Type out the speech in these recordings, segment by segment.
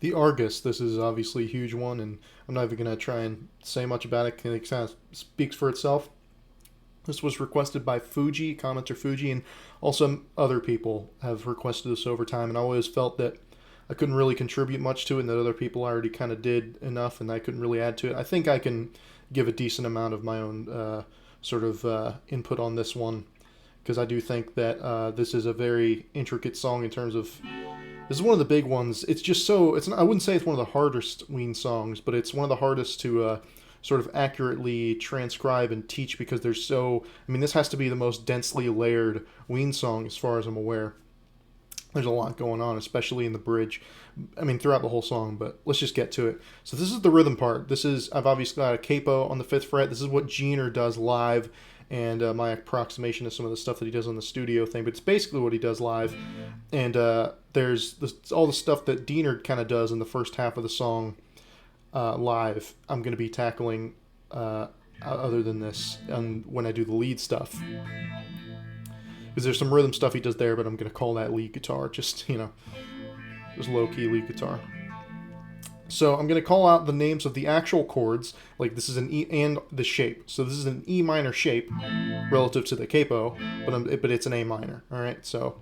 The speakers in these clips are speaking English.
The Argus, this is obviously a huge one, and I'm not even going to try and say much about it. It kind of speaks for itself. This was requested by Fooji, commenter Fooji, and also other people have requested this over time, and I always felt that I couldn't really contribute much to it, and that other people already kind of did enough, and I couldn't really add to it. I think I can give a decent amount of my own input on this one, because I do think that this is a very intricate song in terms of. This is one of the big ones. It's just so. It's. Not, I wouldn't say it's one of the hardest Ween songs, but it's one of the hardest to sort of accurately transcribe and teach because there's so. I mean, this has to be the most densely layered Ween song as far as I'm aware. There's a lot going on, especially in the bridge. I mean, throughout the whole song, but let's just get to it. So this is the rhythm part. This is. I've obviously got a capo on the 5th fret. This is what Jeaner does live. And my approximation of some of the stuff that he does on the studio thing, but it's basically what he does live. And there's all the stuff that Diener kind of does in the first half of the song live. I'm going to be tackling other than this when I do the lead stuff. Because there's some rhythm stuff he does there, but I'm going to call that lead guitar. Just low-key lead guitar. So I'm going to call out the names of the actual chords, like this is an E and the shape. So this is an E minor shape relative to the capo, but it's an A minor. All right, so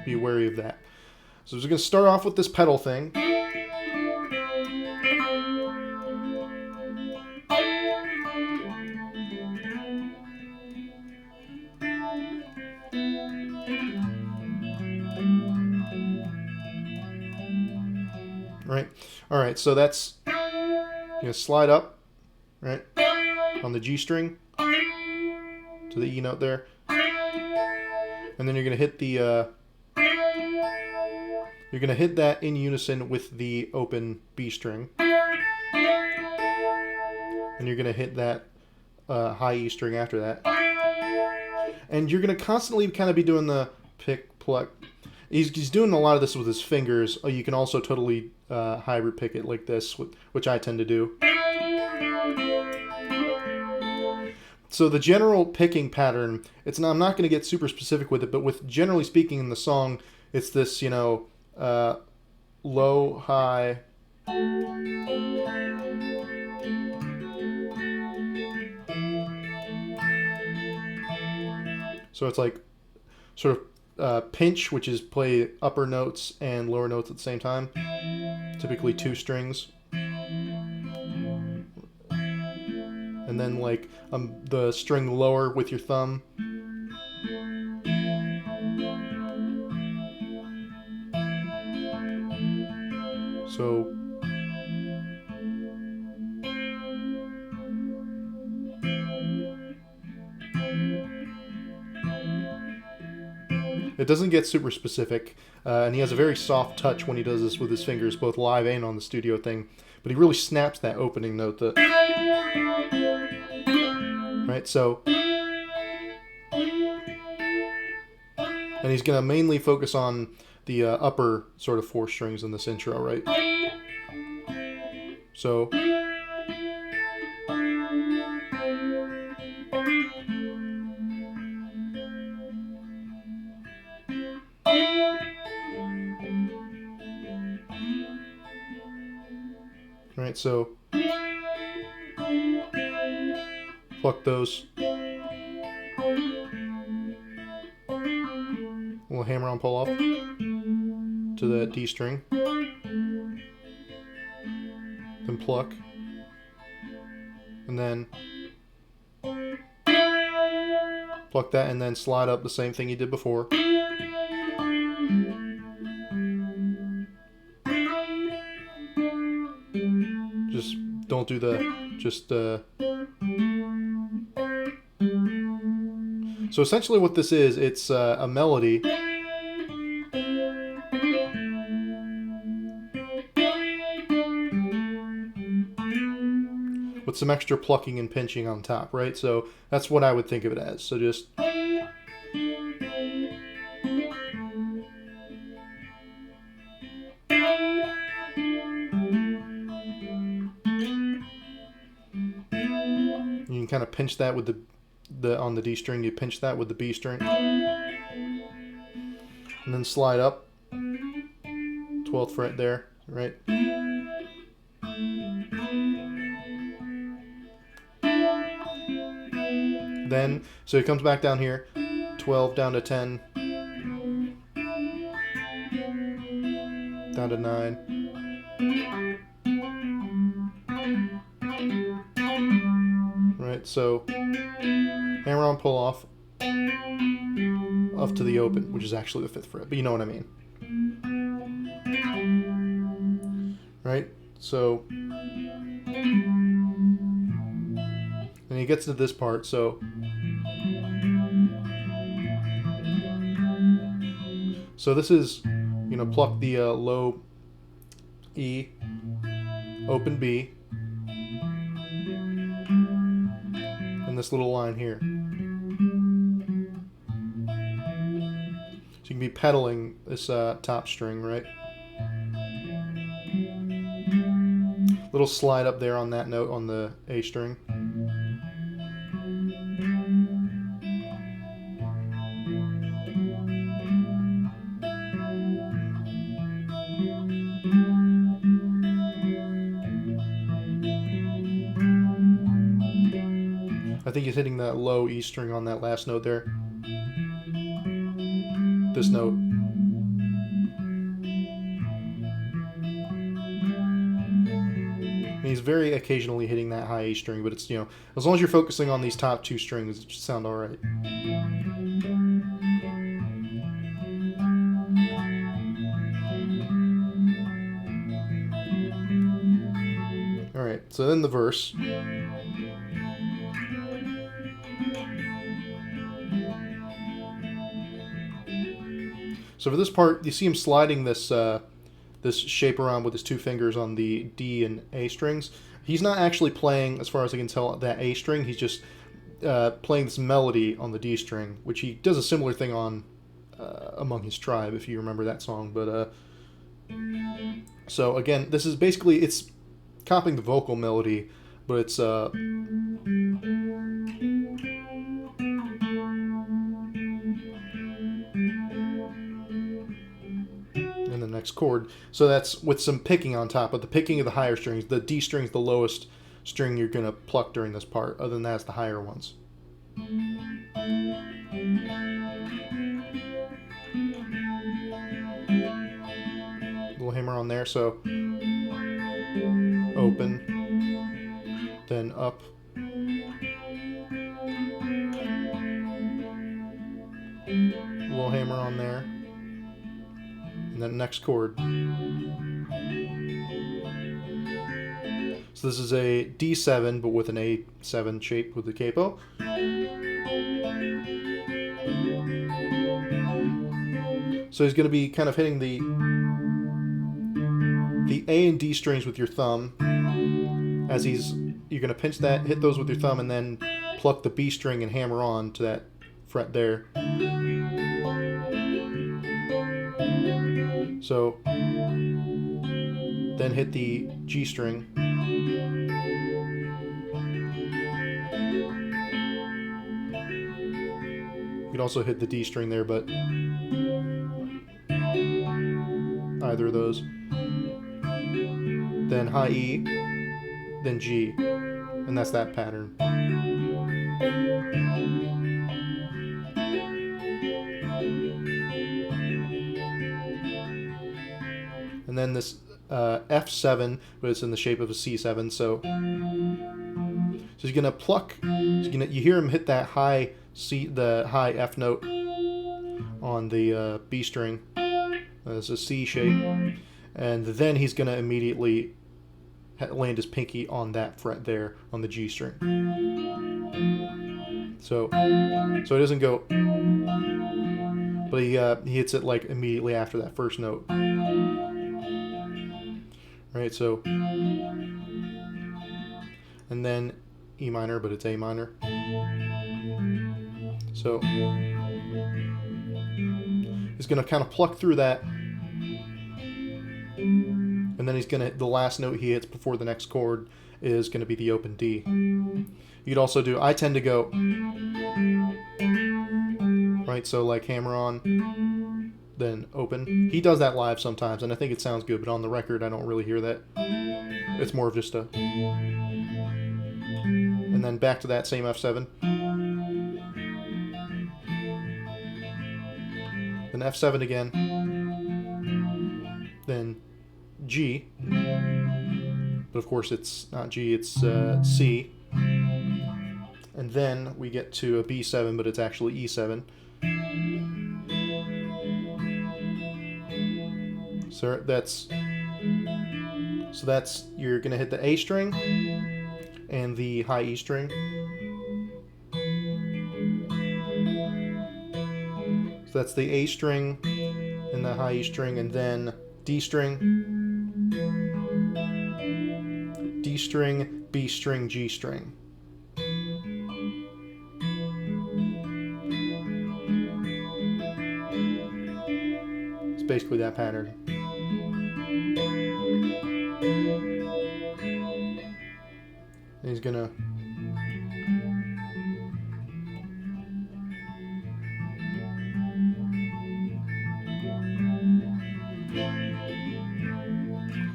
be wary of that. So we're going to start off with this pedal thing. Right. All right. So that's you're gonna slide up, right, on the G string to the E note there, and then you're gonna hit the you're gonna hit that in unison with the open B string, and you're gonna hit that high E string after that, and you're gonna constantly kind of be doing the pick pluck. He's doing a lot of this with his fingers. You can also totally hybrid pick it like this, which I tend to do. So the general picking pattern, I'm not going to get super specific with it, but with generally speaking in the song, it's this, low, high. So it's like sort of pinch, which is play upper notes and lower notes at the same time, typically 2 strings. And then like the string lower with your thumb. So it doesn't get super specific, and he has a very soft touch when he does this with his fingers, both live and on the studio thing. But he really snaps that opening note. Right, so, and he's gonna mainly focus on the upper sort of 4 strings in this intro, right? So. Right, so pluck those. We'll hammer on pull off to the D string. Then pluck. And then pluck that and then slide up the same thing you did before. Just don't do the, just so essentially what this is, it's a melody with some extra plucking and pinching on top, right? So that's what I would think of it as. So just you can kind of pinch that with the on the D string, you pinch that with the B string. And then slide up 12th fret there, right? Then, so it comes back down here, 12 down to 10, down to 9. Right, so hammer on pull off up to the open, which is actually the 5th fret, but you know what I mean. Right, so and he gets to this part, so this is, you know, pluck the low E, open B, and this little line here. So you can be pedaling this top string, right? Little slide up there on that note on the A string. I think he's hitting that low E string on that last note there. This note. And he's very occasionally hitting that high E string, but it's, you know, as long as you're focusing on these top 2 strings, it should sound alright. Alright, so then the verse. So for this part, you see him sliding this this shape around with his 2 fingers on the D and A strings. He's not actually playing, as far as I can tell, that A string. He's just playing this melody on the D string, which he does a similar thing on Among His Tribe, if you remember that song. But so again, this is basically, it's copying the vocal melody, but it's in the next chord. So that's with some picking on top, but the picking of the higher strings. The D string's the lowest string you're gonna pluck during this part. Other than that, it's the higher ones. on there. So open, then up, little hammer on there, and then next chord. So this is a D7, but with an A7 shape with the capo. So he's going to be kind of hitting the A and D strings with your thumb. As you're going to pinch that, hit those with your thumb, and then pluck the B string and hammer on to that fret there. So then hit the G string. You can also hit the D string there, but either of those. Then high E, then G, and that's that pattern. And then this F7, but it's in the shape of a C7. So he's gonna pluck. You hear him hit that high C, the high F note on the B string. It's a C shape, and then he's gonna immediately land his pinky on that fret there on the G string. So it doesn't go, but he hits it like immediately after that first note. Right, so, and then E minor, but it's A minor. So he's gonna kind of pluck through that, and then he's gonna, the last note he hits before the next chord is gonna be the open D. You could also do, I tend to go, right, so like hammer on, then open. He does that live sometimes, and I think it sounds good, but on the record I don't really hear that. It's more of just a, and then back to that same F7. Then F7 again. Then G. But of course it's not G, it's C. And then we get to a B7, but it's actually E7. So that's you're gonna hit the A string and the high E string. So that's the A string and the high E string, and then D string, D string, B string, G string. It's basically that pattern. And he's gonna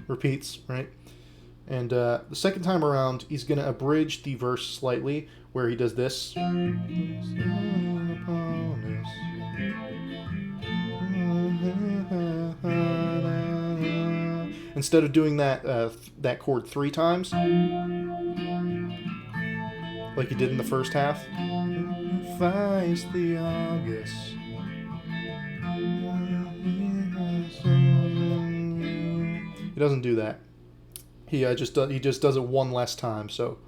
repeats, right? And the second time around, he's gonna abridge the verse slightly, where he does this. Instead of doing that that chord 3 times, like he did in the first half. The August. He doesn't do that. He just does it one less time. So.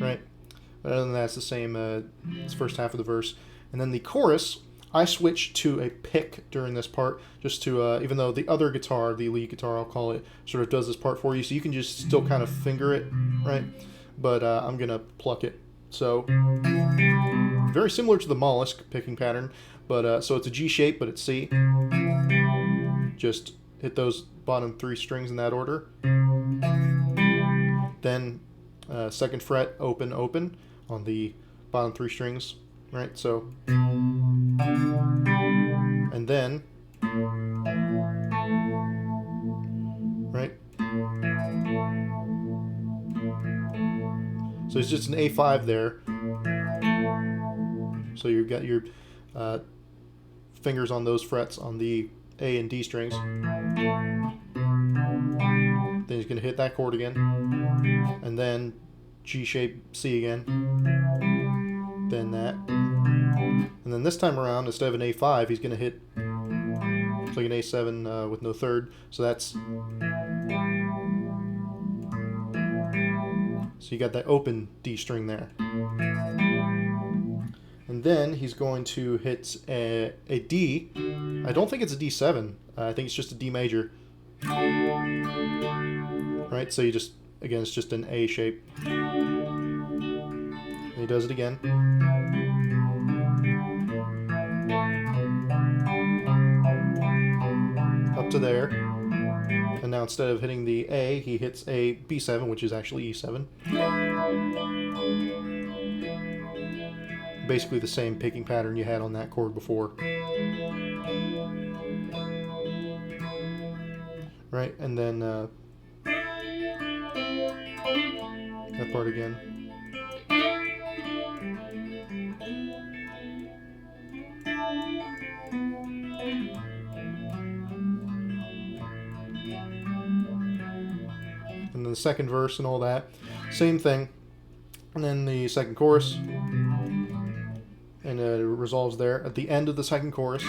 Right. Other than that, it's the same. It's first half of the verse, and then the chorus. I switched to a pick during this part, just to even though the other guitar, the lead guitar, I'll call it, sort of does this part for you, so you can just still kind of finger it, right? But I'm gonna pluck it. So very similar to the mollusk picking pattern, but so it's a G shape, but it's C. Just hit those bottom 3 strings in that order. Then second fret, open, open on the bottom 3 strings, right? So, and then, right? So it's just an A5 there. So you've got your fingers on those frets on the A and D strings. Then he's going to hit that chord again, and then G shape C again, then that, and then this time around, instead of an A5, he's going to hit it's like an A7 with no third. So that's you got that open D string there. And then he's going to hit a D. I don't think it's a D7. I think it's just a D major. Right, so you just, again, it's just an A shape. And he does it again. Up to there. And now instead of hitting the A, he hits a B7, which is actually E7. Basically the same picking pattern you had on that chord before. Right, and then that part again. And then the second verse and all that. Same thing. And then the second chorus. And it resolves there. At the end of the second chorus.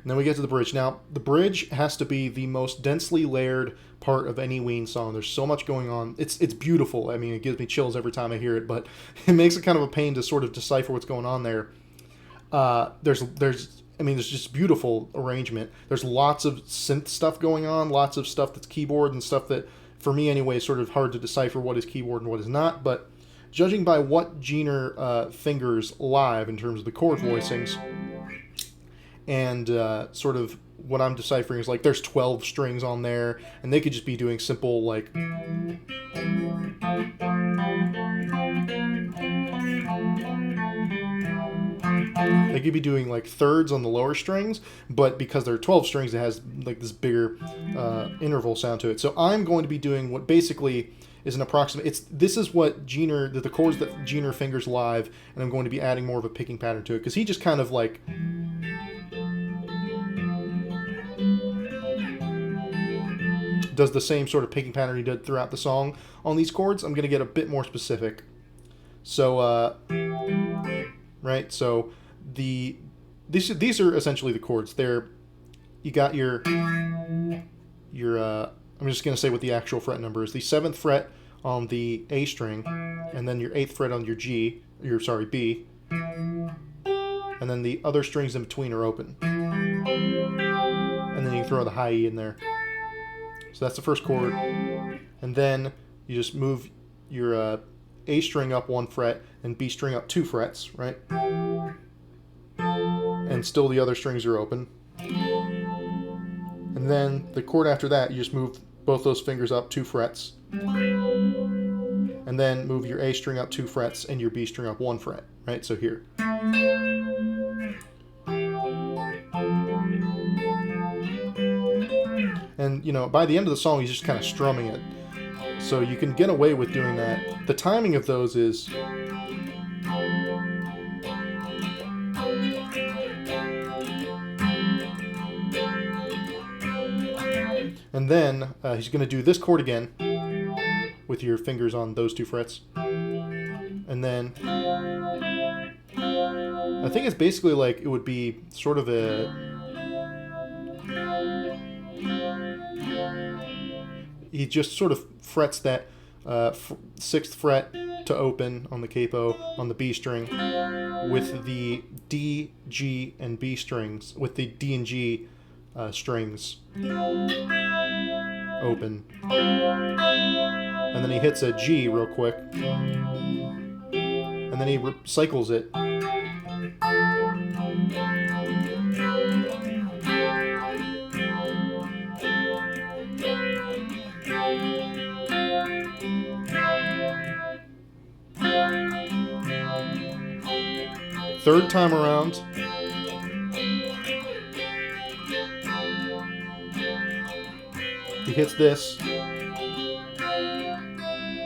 And then we get to the bridge. Now, the bridge has to be the most densely layered part of any Ween song. There's so much going on. It's beautiful. I mean, it gives me chills every time I hear it, but it makes it kind of a pain to sort of decipher what's going on there. There's just beautiful arrangement. There's lots of synth stuff going on, lots of stuff that's keyboard and stuff that, for me anyway, is sort of hard to decipher what is keyboard and what is not. But judging by what Jeaner fingers live in terms of the chord voicings, and sort of what I'm deciphering is like there's 12 strings on there, and they could just be doing simple like they could be doing like thirds on the lower strings, but because there are 12 strings, it has like this bigger interval sound to it. So I'm going to be doing what basically is an approximate. This is what Jeaner, the chords that Jeaner fingers live, and I'm going to be adding more of a picking pattern to it because he just kind of like does the same sort of picking pattern he did throughout the song. On these chords, I'm going to get a bit more specific. So, right, so these are essentially the chords. You got your I'm just going to say what the actual fret number is. The 7th fret on the A string, and then your 8th fret on your B, and then the other strings in between are open. And then you can throw the high E in there. So that's the first chord. And then you just move your A string up 1 fret and B string up 2 frets, right? And still the other strings are open. And then the chord after that, you just move both those fingers up 2 frets. And then move your A string up 2 frets and your B string up 1 fret, right? So here. And, by the end of the song, he's just kind of strumming it. So you can get away with doing that. The timing of those is... And then he's going to do this chord again with your fingers on those 2 frets. And then I think it's basically like it would be sort of he just sort of frets that 6th fret to open on the capo on the B string with the D, G, and B strings, with the D and G strings open. And then he hits a G real quick. And then he cycles it. Third time around, he hits this,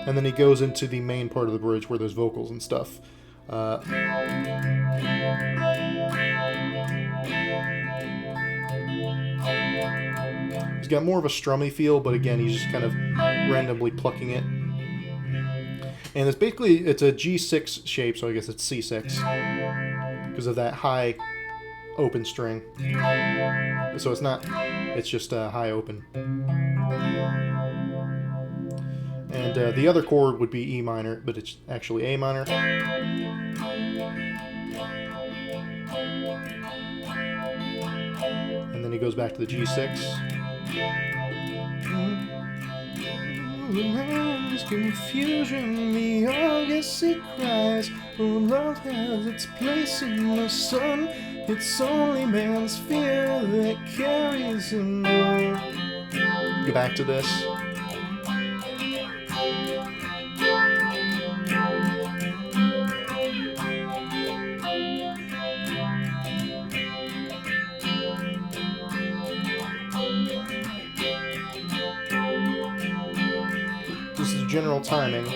and then he goes into the main part of the bridge where there's vocals and stuff. He's got more of a strummy feel, but again, he's just kind of randomly plucking it. And it's basically, it's a G6 shape, so I guess it's C6 because of that high open string. So it's not, it's just a high open. And the other chord would be E minor, but it's actually A minor. And then he goes back to the G6. Man's confusion, the August it cries. Oh, love has its place in the sun. It's only man's fear that carries him on. Go back to this. This is general timing.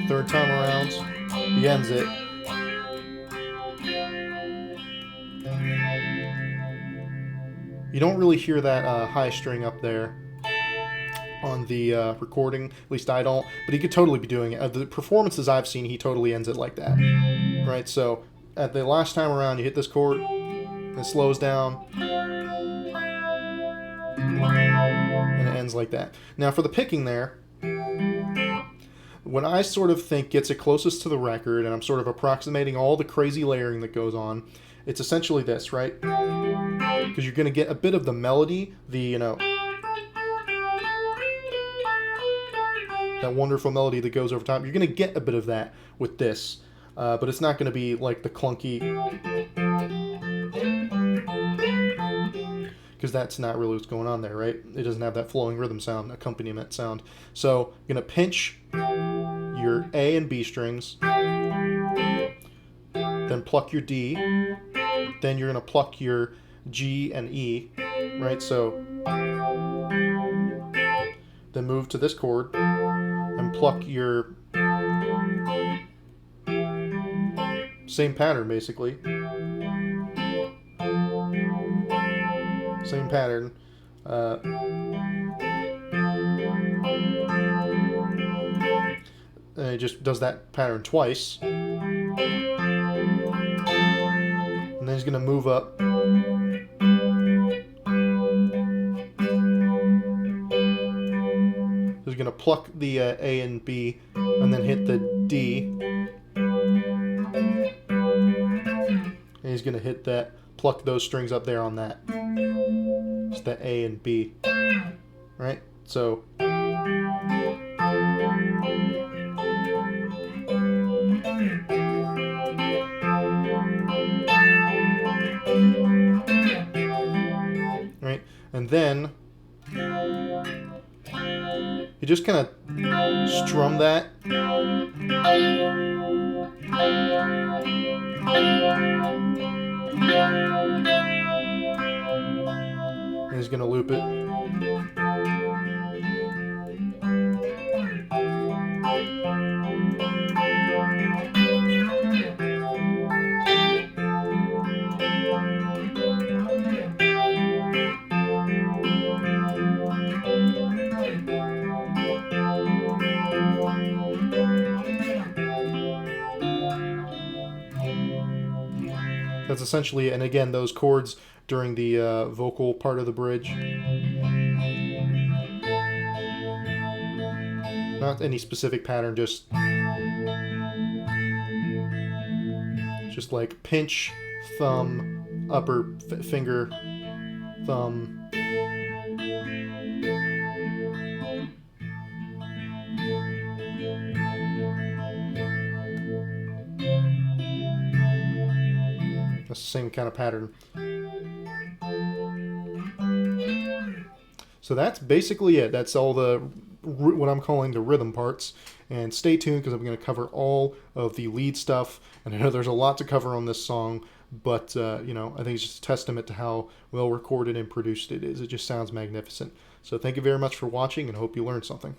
Third time around, he ends it. You don't really hear that high string up there on the recording, at least I don't, but he could totally be doing it. The performances I've seen, he totally ends it like that, right? So at the last time around, you hit this chord, it slows down, and it ends like that. Now for the picking there, what I sort of think gets it closest to the record, and I'm sort of approximating all the crazy layering that goes on, it's essentially this, right? Because you're going to get a bit of the melody, the, you know, that wonderful melody that goes over time. You're going to get a bit of that with this, but it's not going to be like the clunky, because that's not really what's going on there, right? It doesn't have that flowing rhythm sound, accompaniment sound. So you're going to pinch your A and B strings, then pluck your D, then you're going to pluck your G and E, right? So then move to this chord and pluck your same pattern, basically. Same pattern. And it just does that pattern twice. And then he's going to move up. He's going to pluck the A and B and then hit the D. And he's going to hit that, pluck those strings up there on that. It's the A and B. Right? So right? And then you just kind of strum that. And he's going to loop it. That's essentially, and again, those chords during the vocal part of the bridge. Not any specific pattern, just like pinch, thumb, upper finger, thumb. That's the same kind of pattern. So that's basically it. That's all the, what I'm calling the rhythm parts. And stay tuned because I'm going to cover all of the lead stuff. And I know there's a lot to cover on this song, but I think it's just a testament to how well recorded and produced it is. It just sounds magnificent. So thank you very much for watching, and hope you learned something.